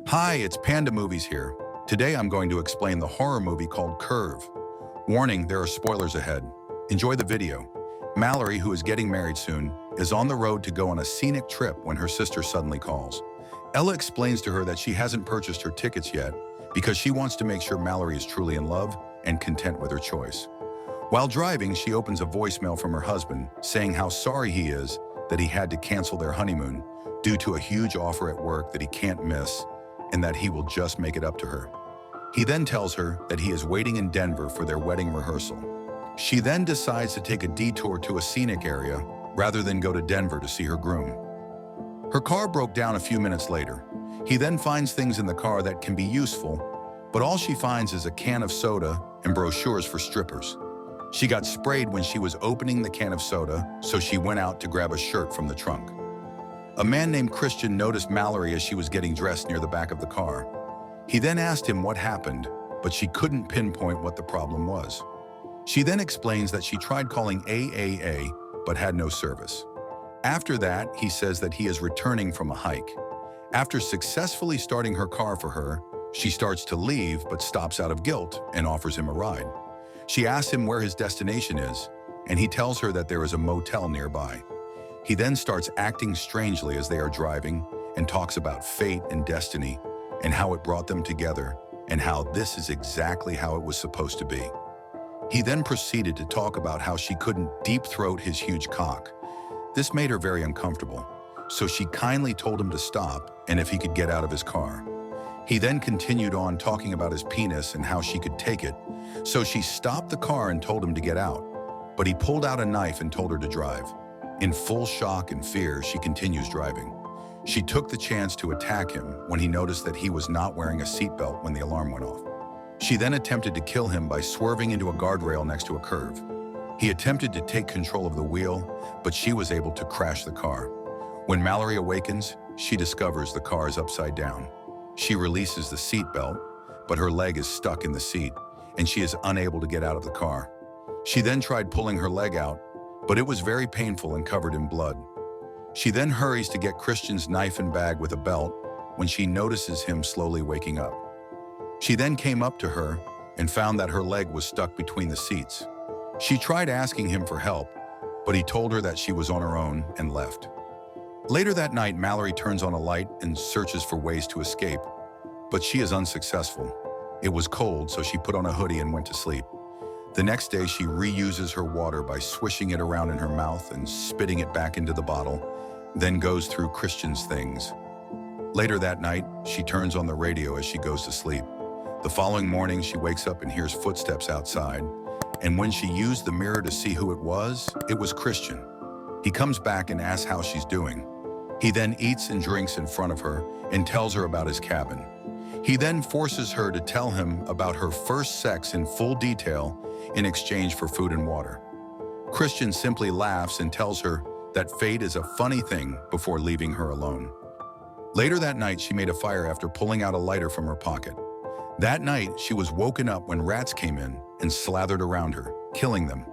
Hi, it's Panda Movies here. Today I'm going to explain the horror movie called Curve. Warning, there are spoilers ahead. Enjoy the video. Mallory, who is getting married soon, is on the road to go on a scenic trip when her sister suddenly calls. Ella explains to her that she hasn't purchased her tickets yet because she wants to make sure Mallory is truly in love and content with her choice. While driving, she opens a voicemail from her husband saying how sorry he is that he had to cancel their honeymoon due to a huge offer at work that he can't miss and that he will just make it up to her. He then tells her that he is waiting in Denver for their wedding rehearsal. She then decides to take a detour to a scenic area rather than go to Denver to see her groom. Her car broke down a few minutes later. He then finds things in the car that can be useful, but all she finds is a can of soda and brochures for strippers. She got sprayed when she was opening the can of soda, so she went out to grab a shirt from the trunk. A man named Christian noticed Mallory as she was getting dressed near the back of the car. He then asked him what happened, but she couldn't pinpoint what the problem was. She then explains that she tried calling AAA, but had no service. After that, he says that he is returning from a hike. After successfully starting her car for her, she starts to leave but stops out of guilt and offers him a ride. She asks him where his destination is, and he tells her that there is a motel nearby. He then starts acting strangely as they are driving and talks about fate and destiny and how it brought them together and how this is exactly how it was supposed to be. He then proceeded to talk about how she couldn't deep throat his huge cock. This made her very uncomfortable, so she kindly told him to stop and if he could get out of his car. He then continued on talking about his penis and how she could take it, so she stopped the car and told him to get out, but he pulled out a knife and told her to drive. In full shock and fear, she continues driving. She took the chance to attack him when he noticed that he was not wearing a seatbelt when the alarm went off. She then attempted to kill him by swerving into a guardrail next to a curve. He attempted to take control of the wheel, but she was able to crash the car. When Mallory awakens, she discovers the car is upside down. She releases the seatbelt, but her leg is stuck in the seat, and she is unable to get out of the car. She then tried pulling her leg out, but it was very painful and covered in blood. She then hurries to get Christian's knife and bag with a belt when she notices him slowly waking up. She then came up to her and found that her leg was stuck between the seats. She tried asking him for help, but he told her that she was on her own and left. Later that night, Mallory turns on a light and searches for ways to escape, but she is unsuccessful. It was cold, so she put on a hoodie and went to sleep. The next day, she reuses her water by swishing it around in her mouth and spitting it back into the bottle, then goes through Christian's things. Later that night, she turns on the radio as she goes to sleep. The following morning, she wakes up and hears footsteps outside, and when she used the mirror to see who it was Christian. He comes back and asks how she's doing. He then eats and drinks in front of her and tells her about his cabin. He then forces her to tell him about her first sex in full detail in exchange for food and water. Christian simply laughs and tells her that fate is a funny thing before leaving her alone. Later that night, she made a fire after pulling out a lighter from her pocket. That night, she was woken up when rats came in and slathered around her, killing them.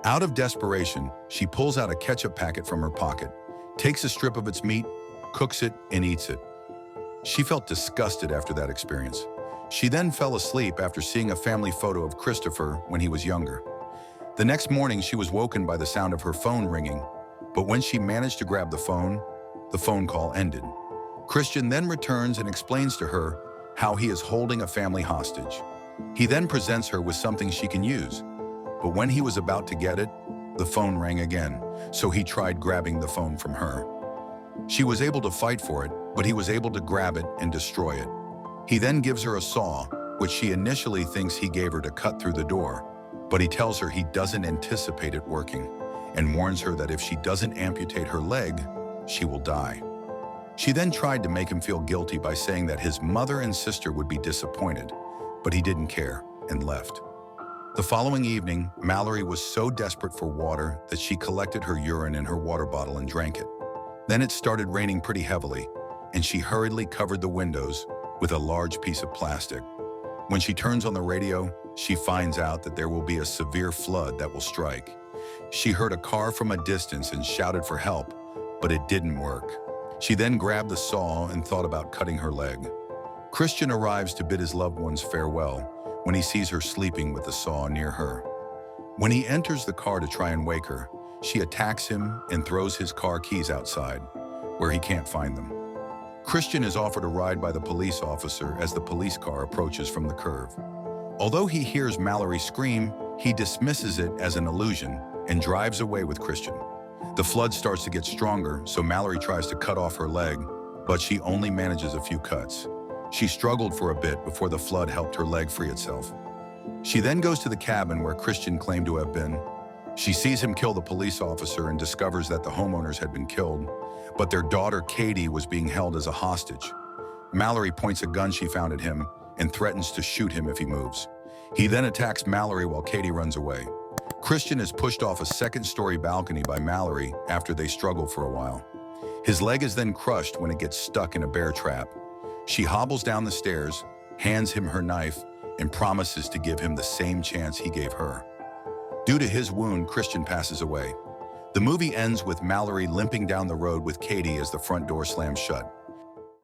Out of desperation, she pulls out a ketchup packet from her pocket, takes a strip of its meat, cooks it, and eats it. She felt disgusted after that experience. She then fell asleep after seeing a family photo of Christopher when he was younger. The next morning, she was woken by the sound of her phone ringing, but when she managed to grab the phone call ended. Christian then returns and explains to her how he is holding a family hostage. He then presents her with something she can use, but when he was about to get it, the phone rang again, so he tried grabbing the phone from her. She was able to fight for it, but he was able to grab it and destroy it. He then gives her a saw, which she initially thinks he gave her to cut through the door, but he tells her he doesn't anticipate it working and warns her that if she doesn't amputate her leg, she will die. She then tried to make him feel guilty by saying that his mother and sister would be disappointed, but he didn't care and left. The following evening, Mallory was so desperate for water that she collected her urine in her water bottle and drank it. Then it started raining pretty heavily, and she hurriedly covered the windows with a large piece of plastic. When she turns on the radio, she finds out that there will be a severe flood that will strike. She heard a car from a distance and shouted for help, but it didn't work. She then grabbed the saw and thought about cutting her leg. Christian arrives to bid his loved ones farewell when he sees her sleeping with the saw near her. When he enters the car to try and wake her, she attacks him and throws his car keys outside, where he can't find them. Christian is offered a ride by the police officer as the police car approaches from the curve. Although he hears Mallory scream, he dismisses it as an illusion and drives away with Christian. The flood starts to get stronger, so Mallory tries to cut off her leg, but she only manages a few cuts. She struggled for a bit before the flood helped her leg free itself. She then goes to the cabin where Christian claimed to have been. She sees him kill the police officer and discovers that the homeowners had been killed, but their daughter Katie was being held as a hostage. Mallory points a gun she found at him and threatens to shoot him if he moves. He then attacks Mallory while Katie runs away. Christian is pushed off a second-story balcony by Mallory after they struggle for a while. His leg is then crushed when it gets stuck in a bear trap. She hobbles down the stairs, hands him her knife, and promises to give him the same chance he gave her. Due to his wound, Christian passes away. The movie ends with Mallory limping down the road with Katie as the front door slams shut.